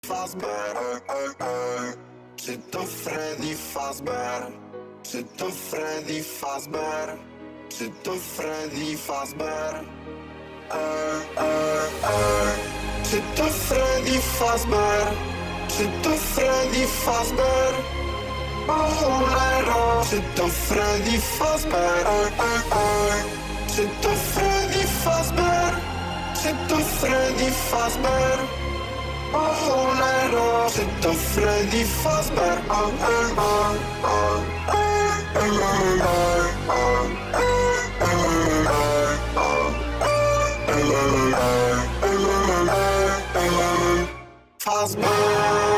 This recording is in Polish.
Fazbear, czy to Freddy Fazbear? Czy to Freddy Fazbear? Czy to Freddy Fazbear? Czy to Freddy Fazbear? Czy to Freddy Fazbear? O cholero! Czy to Freddy Fazbear? Czy to Freddy Fazbear? Czy to Freddy Fazbear? O cholero! Czy to Freddy Fazbear? Fazbear.